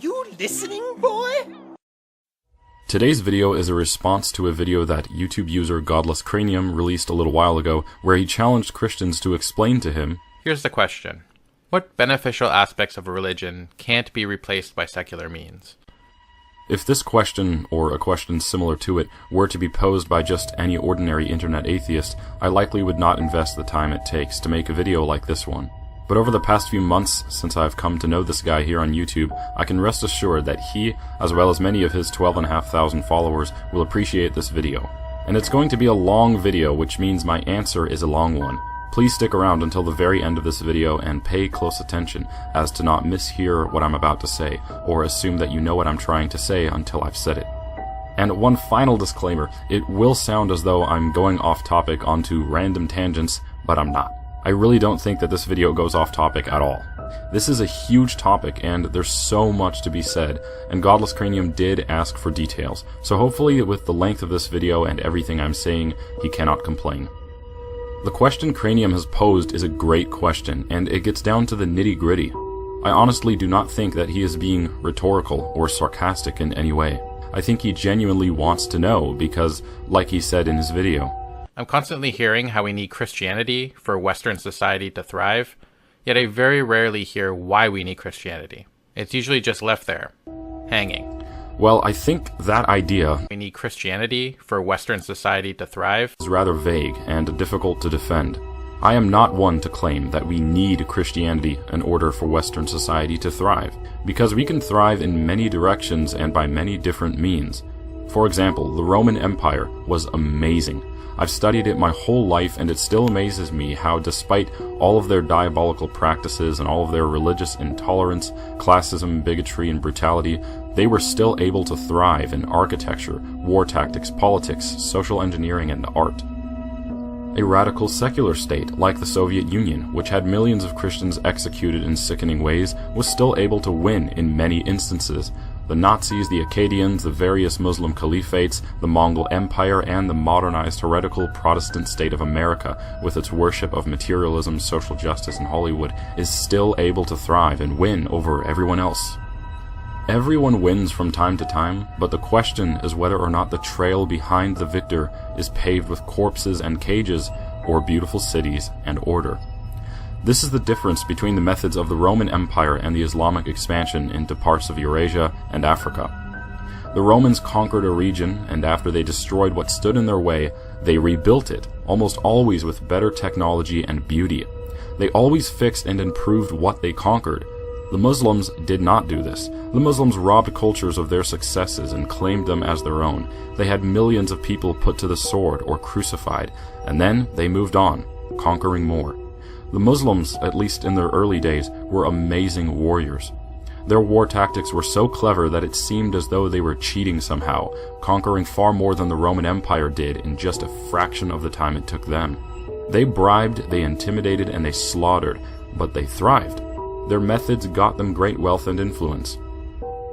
You listening, boy? Today's video is a response to a video that YouTube user Godless Cranium released a little while ago, where he challenged Christians to explain to him, Here's the question. What beneficial aspects of a religion can't be replaced by secular means? if this question, or a question similar to it, were to be posed by just any ordinary internet atheist, I likely would not invest the time it takes to make a video like this one. But over the past few months, since I've come to know this guy here on YouTube, I can rest assured that he, as well as many of his 12,500 followers, will appreciate this video. And it's going to be a long video, which means my answer is a long one. Please stick around until the very end of this video and pay close attention as to not mishear what I'm about to say, or assume that you know what I'm trying to say until I've said it. And one final disclaimer, it will sound as though I'm going off topic onto random tangents, but I'm not. I really don't think that this video goes off topic at all. This is a huge topic and there's so much to be said, and Godless Cranium did ask for details, so hopefully with the length of this video and everything I'm saying, he cannot complain. The question Cranium has posed is a great question, and it gets down to the nitty-gritty. I honestly do not think that he is being rhetorical or sarcastic in any way. I think he genuinely wants to know because, like he said in his video, I'm constantly hearing how we need Christianity for Western society to thrive, yet I very rarely hear why we need Christianity. It's usually just left there, hanging. Well, I think that idea We need Christianity for Western society to thrive is rather vague and difficult to defend. I am not one to claim that we need Christianity in order for Western society to thrive, because we can thrive in many directions and by many different means. For example, the Roman Empire was amazing. I've studied it my whole life, and it still amazes me how, despite all of their diabolical practices and all of their religious intolerance, classism, bigotry, and brutality, they were still able to thrive in architecture, war tactics, politics, social engineering, and art. A radical secular state, like the Soviet Union, which had millions of Christians executed in sickening ways, was still able to win in many instances. The Nazis, the Akkadians, the various Muslim caliphates, the Mongol Empire, and the modernized heretical Protestant state of America, with its worship of materialism, social justice, and Hollywood, is still able to thrive and win over everyone else. Everyone wins from time to time, but the question is whether or not the trail behind the victor is paved with corpses and cages, or beautiful cities and order. This is the difference between the methods of the Roman Empire and the Islamic expansion into parts of Eurasia and Africa. The Romans conquered a region, and after they destroyed what stood in their way, they rebuilt it, almost always with better technology and beauty. They always fixed and improved what they conquered. The Muslims did not do this. The Muslims robbed cultures of their successes and claimed them as their own. They had millions of people put to the sword or crucified, and then they moved on, conquering more. The Muslims, at least in their early days, were amazing warriors. Their war tactics were so clever that it seemed as though they were cheating somehow, conquering far more than the Roman Empire did in just a fraction of the time it took them. They bribed, they intimidated, and they slaughtered, but they thrived. Their methods got them great wealth and influence.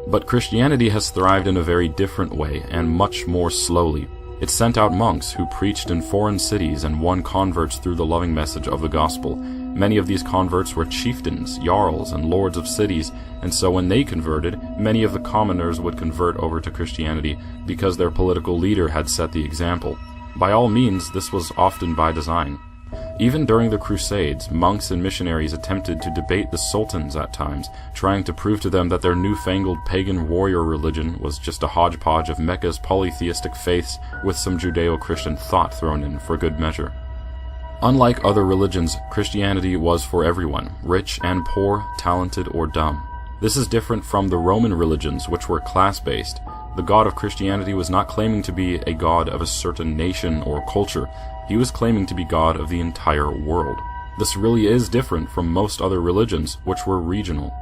But Christianity has thrived in a very different way, and much more slowly. It sent out monks who preached in foreign cities and won converts through the loving message of the gospel. Many of these converts were chieftains, jarls, and lords of cities, and so when they converted, many of the commoners would convert over to Christianity because their political leader had set the example. By all means, this was often by design. Even during the Crusades, monks and missionaries attempted to debate the sultans at times, trying to prove to them that their newfangled pagan warrior religion was just a hodgepodge of Mecca's polytheistic faiths with some Judeo-Christian thought thrown in for good measure. Unlike other religions, Christianity was for everyone, rich and poor, talented or dumb. This is different from the Roman religions, which were class-based. The God of Christianity was not claiming to be a god of a certain nation or culture. He was claiming to be God of the entire world. This really is different from most other religions, which were regional.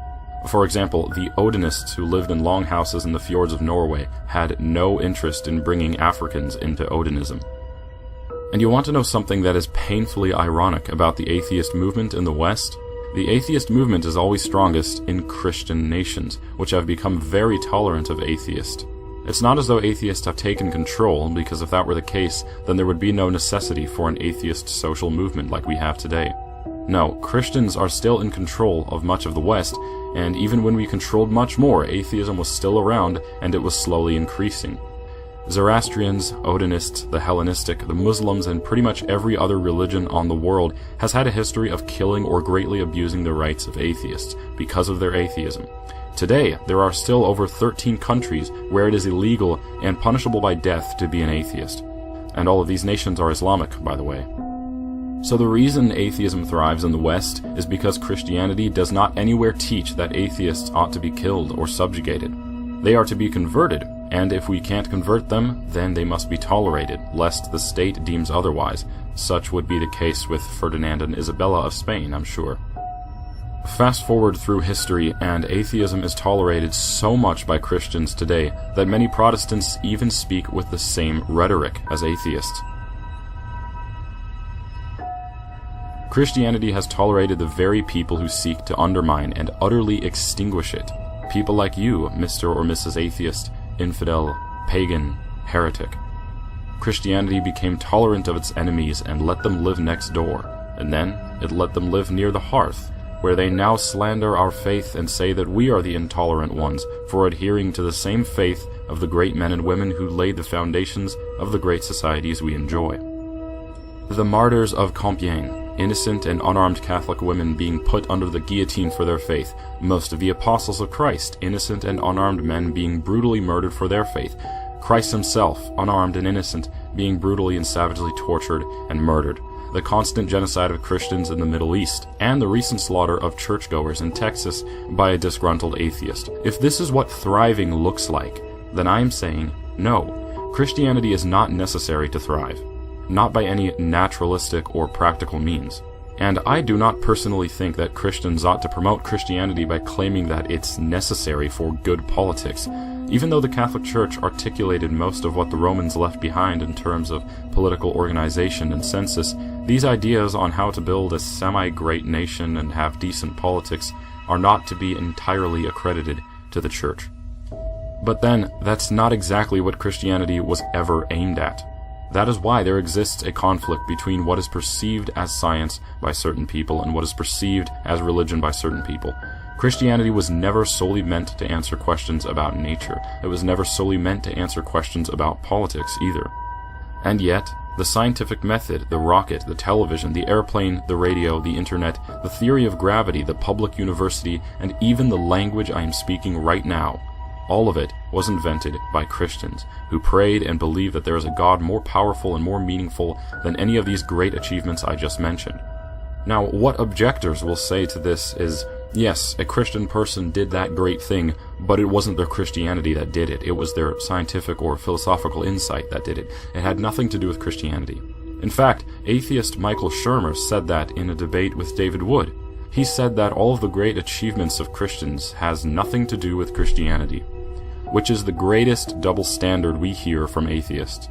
For example, the Odinists who lived in longhouses in the fjords of Norway had no interest in bringing Africans into Odinism. And you want to know something that is painfully ironic about the atheist movement in the West? The atheist movement is always strongest in Christian nations, which have become very tolerant of atheists. It's not as though atheists have taken control, because if that were the case, then there would be no necessity for an atheist social movement like we have today. No, Christians are still in control of much of the West, and even when we controlled much more, atheism was still around, and it was slowly increasing. Zoroastrians, Odinists, the Hellenistic, the Muslims, and pretty much every other religion on the world has had a history of killing or greatly abusing the rights of atheists because of their atheism. Today, there are still over 13 countries where it is illegal and punishable by death to be an atheist. And all of these nations are Islamic, by the way. So the reason atheism thrives in the West is because Christianity does not anywhere teach that atheists ought to be killed or subjugated. They are to be converted, and if we can't convert them, then they must be tolerated, lest the state deems otherwise. Such would be the case with Ferdinand and Isabella of Spain, I'm sure. Fast forward through history, and atheism is tolerated so much by Christians today that many Protestants even speak with the same rhetoric as atheists. Christianity has tolerated the very people who seek to undermine and utterly extinguish it. People like you, Mr. or Mrs. Atheist, infidel, pagan, heretic. Christianity became tolerant of its enemies and let them live next door, and then it let them live near the hearth, where they now slander our faith and say that we are the intolerant ones for adhering to the same faith of the great men and women who laid the foundations of the great societies we enjoy. The martyrs of Compiègne, innocent and unarmed Catholic women being put under the guillotine for their faith, most of the apostles of Christ, innocent and unarmed men being brutally murdered for their faith, Christ himself, unarmed and innocent, being brutally and savagely tortured and murdered, the constant genocide of Christians in the Middle East, and the recent slaughter of churchgoers in Texas by a disgruntled atheist. If this is what thriving looks like, then I am saying, no, Christianity is not necessary to thrive, not by any naturalistic or practical means. And I do not personally think that Christians ought to promote Christianity by claiming that it's necessary for good politics, even though the Catholic Church articulated most of what the Romans left behind in terms of political organization and census. These ideas on how to build a semi-great nation and have decent politics are not to be entirely accredited to the Church. But then, that's not exactly what Christianity was ever aimed at. That is why there exists a conflict between what is perceived as science by certain people and what is perceived as religion by certain people. Christianity was never solely meant to answer questions about nature. It was never solely meant to answer questions about politics either. And yet, the scientific method, the rocket, the television, the airplane, the radio, the internet, the theory of gravity, the public university, and even the language I am speaking right now, all of it was invented by Christians who prayed and believed that there is a God more powerful and more meaningful than any of these great achievements I just mentioned. Now, what objectors will say to this is, yes, a Christian person did that great thing, but it wasn't their Christianity that did it. It was their scientific or philosophical insight that did it. It had nothing to do with Christianity. In fact, atheist Michael Shermer said that in a debate with David Wood. He said that all of the great achievements of Christians has nothing to do with Christianity, which is the greatest double standard we hear from atheists.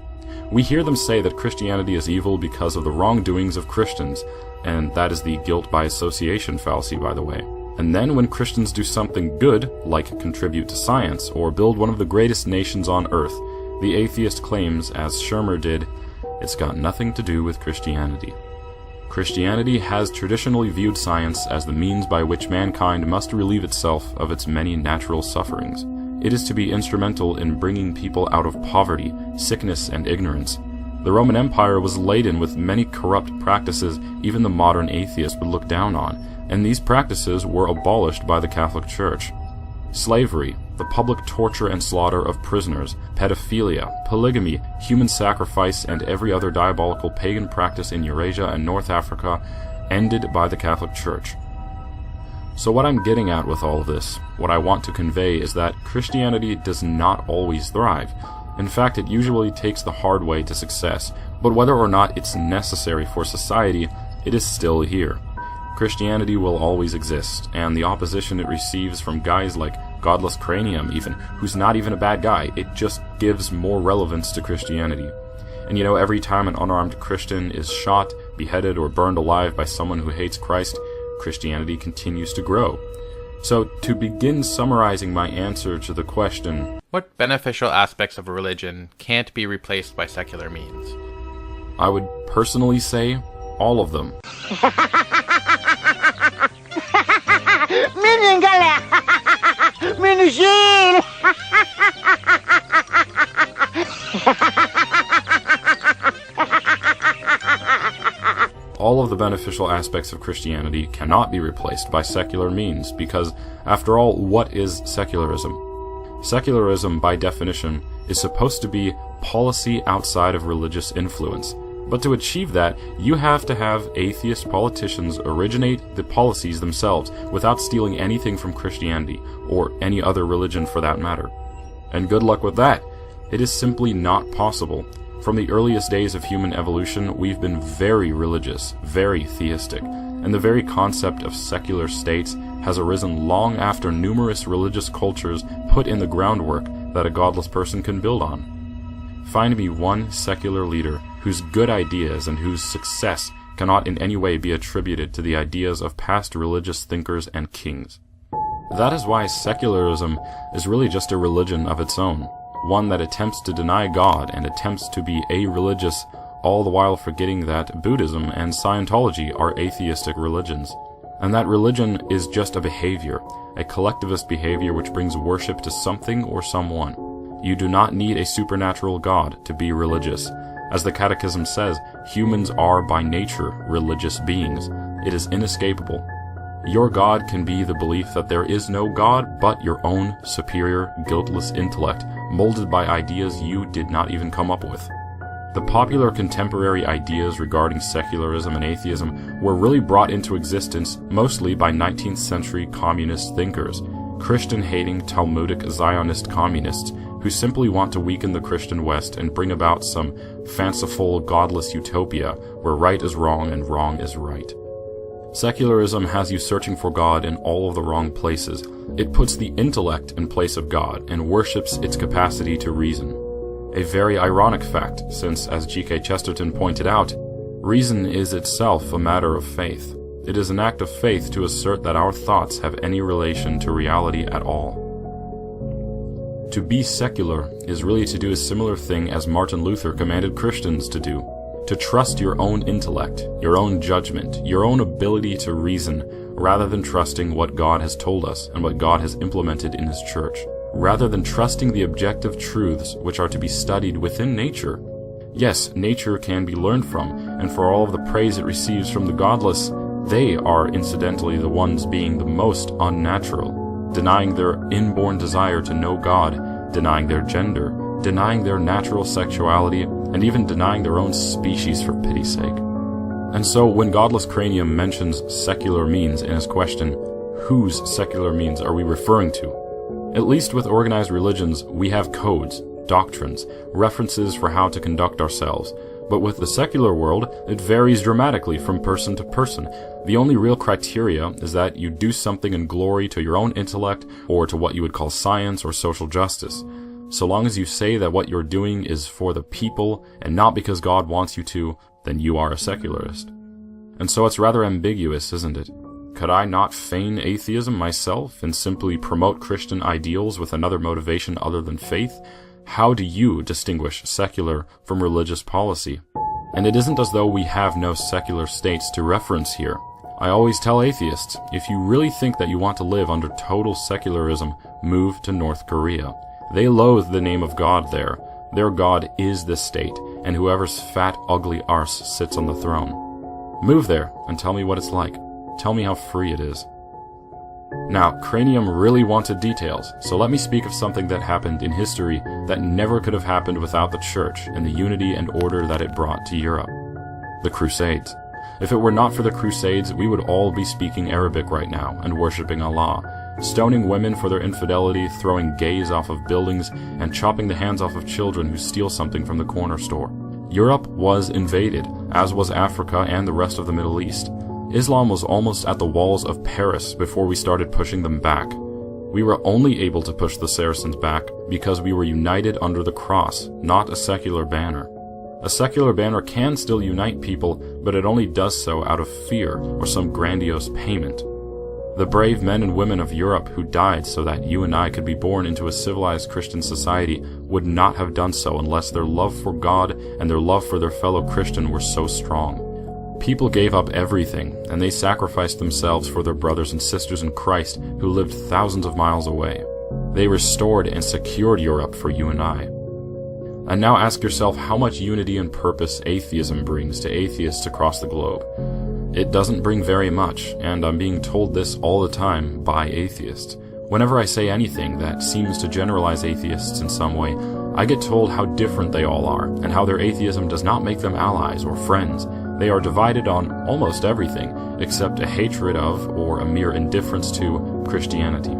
We hear them say that Christianity is evil because of the wrongdoings of Christians, and that is the guilt by association fallacy, by the way. And then when Christians do something good, like contribute to science or build one of the greatest nations on earth, the atheist claims, as Shermer did, it's got nothing to do with Christianity. Christianity has traditionally viewed science as the means by which mankind must relieve itself of its many natural sufferings. It is to be instrumental in bringing people out of poverty, sickness, and ignorance. The Roman Empire was laden with many corrupt practices even the modern atheist would look down on, and these practices were abolished by the Catholic Church. Slavery, the public torture and slaughter of prisoners, pedophilia, polygamy, human sacrifice, and every other diabolical pagan practice in Eurasia and North Africa ended by the Catholic Church. So what I'm getting at with all of this, what I want to convey, is that Christianity does not always thrive. In fact, it usually takes the hard way to success, but whether or not it's necessary for society, it is still here. Christianity will always exist, and the opposition it receives from guys like Godless Cranium even, who's not even a bad guy, it just gives more relevance to Christianity. And you know, every time an unarmed Christian is shot, beheaded, or burned alive by someone who hates Christ, Christianity continues to grow. So, to begin summarizing my answer to the question, what beneficial aspects of a religion can't be replaced by secular means? I would personally say all of them. Meninggal ya. Menusil. All of the beneficial aspects of Christianity cannot be replaced by secular means because, after all, what is secularism? Secularism, by definition, is supposed to be policy outside of religious influence. But to achieve that, you have to have atheist politicians originate the policies themselves without stealing anything from Christianity, or any other religion for that matter. And good luck with that. It is simply not possible. From the earliest days of human evolution, we've been very religious, very theistic, and the very concept of secular states has arisen long after numerous religious cultures put in the groundwork that a godless person can build on. Find me one secular leader whose good ideas and whose success cannot in any way be attributed to the ideas of past religious thinkers and kings. That is why secularism is really just a religion of its own, one that attempts to deny God and attempts to be a-religious, all the while forgetting that Buddhism and Scientology are atheistic religions, and that religion is just a behavior, a collectivist behavior which brings worship to something or someone. You do not need a supernatural God to be religious. As the Catechism says, humans are by nature religious beings. It is inescapable. Your God can be the belief that there is no God but your own superior, guiltless intellect, molded by ideas you did not even come up with. The popular contemporary ideas regarding secularism and atheism were really brought into existence mostly by 19th century communist thinkers, Christian-hating Talmudic Zionist communists who simply want to weaken the Christian West and bring about some fanciful, godless utopia where right is wrong and wrong is right. Secularism has you searching for God in all of the wrong places. It puts the intellect in place of God and worships its capacity to reason. A very ironic fact, since, as G.K. Chesterton pointed out, reason is itself a matter of faith. It is an act of faith to assert that our thoughts have any relation to reality at all. To be secular is really to do a similar thing as Martin Luther commanded Christians to do. To trust your own intellect, your own judgment, your own ability to reason, rather than trusting what God has told us and what God has implemented in His church. Rather than trusting the objective truths which are to be studied within nature. Yes, nature can be learned from, and for all of the praise it receives from the godless, they are incidentally the ones being the most unnatural, denying their inborn desire to know God, denying their gender, denying their natural sexuality, and even denying their own species for pity's sake. And so when Godless Cranium mentions secular means in his question, whose secular means are we referring to? At least with organized religions, we have codes, doctrines, references for how to conduct ourselves. But with the secular world, it varies dramatically from person to person. The only real criteria is that you do something in glory to your own intellect or to what you would call science or social justice. So long as you say that what you're doing is for the people and not because God wants you to, then you are a secularist. And so it's rather ambiguous, isn't it? Could I not feign atheism myself and simply promote Christian ideals with another motivation other than faith? How do you distinguish secular from religious policy? And it isn't as though we have no secular states to reference here. I always tell atheists, if you really think that you want to live under total secularism, move to North Korea. They loathe the name of God there. Their God is the state, and whoever's fat, ugly arse sits on the throne. Move there and tell me what it's like. Tell me how free it is. Now, Cranium really wanted details, so let me speak of something that happened in history that never could have happened without the Church and the unity and order that it brought to Europe. The Crusades. If it were not for the Crusades, we would all be speaking Arabic right now and worshipping Allah, stoning women for their infidelity, throwing gays off of buildings, and chopping the hands off of children who steal something from the corner store. Europe was invaded, as was Africa and the rest of the Middle East. Islam was almost at the walls of Paris before we started pushing them back. We were only able to push the Saracens back because we were united under the cross, not a secular banner. A secular banner can still unite people, but it only does so out of fear or some grandiose payment. The brave men and women of Europe who died so that you and I could be born into a civilized Christian society would not have done so unless their love for God and their love for their fellow Christian were so strong. People gave up everything, and they sacrificed themselves for their brothers and sisters in Christ who lived thousands of miles away. They restored and secured Europe for you and I. And now ask yourself how much unity and purpose atheism brings to atheists across the globe. It doesn't bring very much, and I'm being told this all the time by atheists. Whenever I say anything that seems to generalize atheists in some way, I get told how different they all are, and how their atheism does not make them allies or friends. They are divided on almost everything, except a hatred of, or a mere indifference to, Christianity.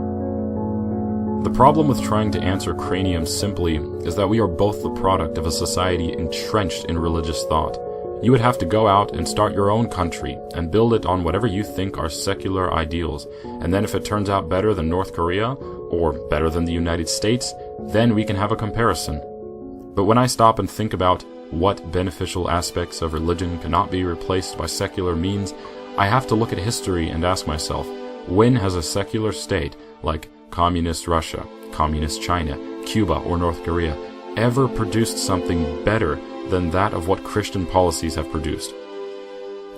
The problem with trying to answer Cranium simply is that we are both the product of a society entrenched in religious thought. You would have to go out and start your own country and build it on whatever you think are secular ideals, and then if it turns out better than North Korea, or better than the United States, then we can have a comparison. But when I stop and think about what beneficial aspects of religion cannot be replaced by secular means, I have to look at history and ask myself, when has a secular state, like Communist Russia, Communist China, Cuba, or North Korea, ever produced something better than that of what Christian policies have produced?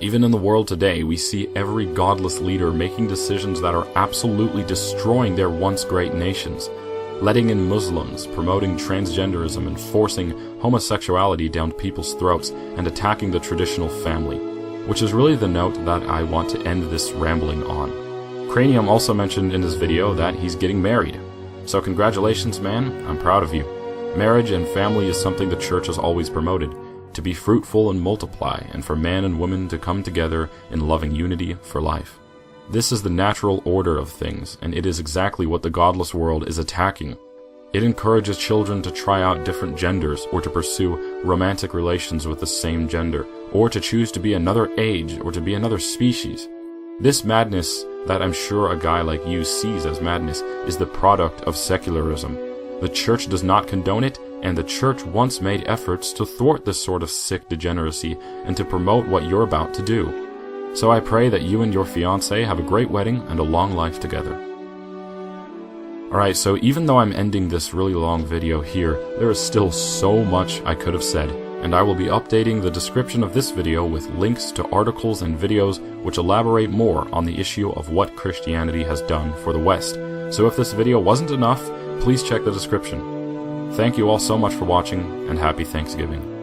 Even in the world today, we see every godless leader making decisions that are absolutely destroying their once great nations, letting in Muslims, promoting transgenderism, and forcing homosexuality down people's throats, and attacking the traditional family, which is really the note that I want to end this rambling on. Cranium also mentioned in his video that he's getting married. So congratulations, man, I'm proud of you. Marriage and family is something the church has always promoted, to be fruitful and multiply, and for man and woman to come together in loving unity for life. This is the natural order of things, and it is exactly what the godless world is attacking. It encourages children to try out different genders, or to pursue romantic relations with the same gender, or to choose to be another age, or to be another species. This madness that I'm sure a guy like you sees as madness is the product of secularism. The church does not condone it, and the church once made efforts to thwart this sort of sick degeneracy and to promote what you're about to do. So I pray that you and your fiancé have a great wedding and a long life together. Alright, so even though I'm ending this really long video here, there is still so much I could have said, and I will be updating the description of this video with links to articles and videos which elaborate more on the issue of what Christianity has done for the West. So if this video wasn't enough, please check the description. Thank you all so much for watching, and happy Thanksgiving.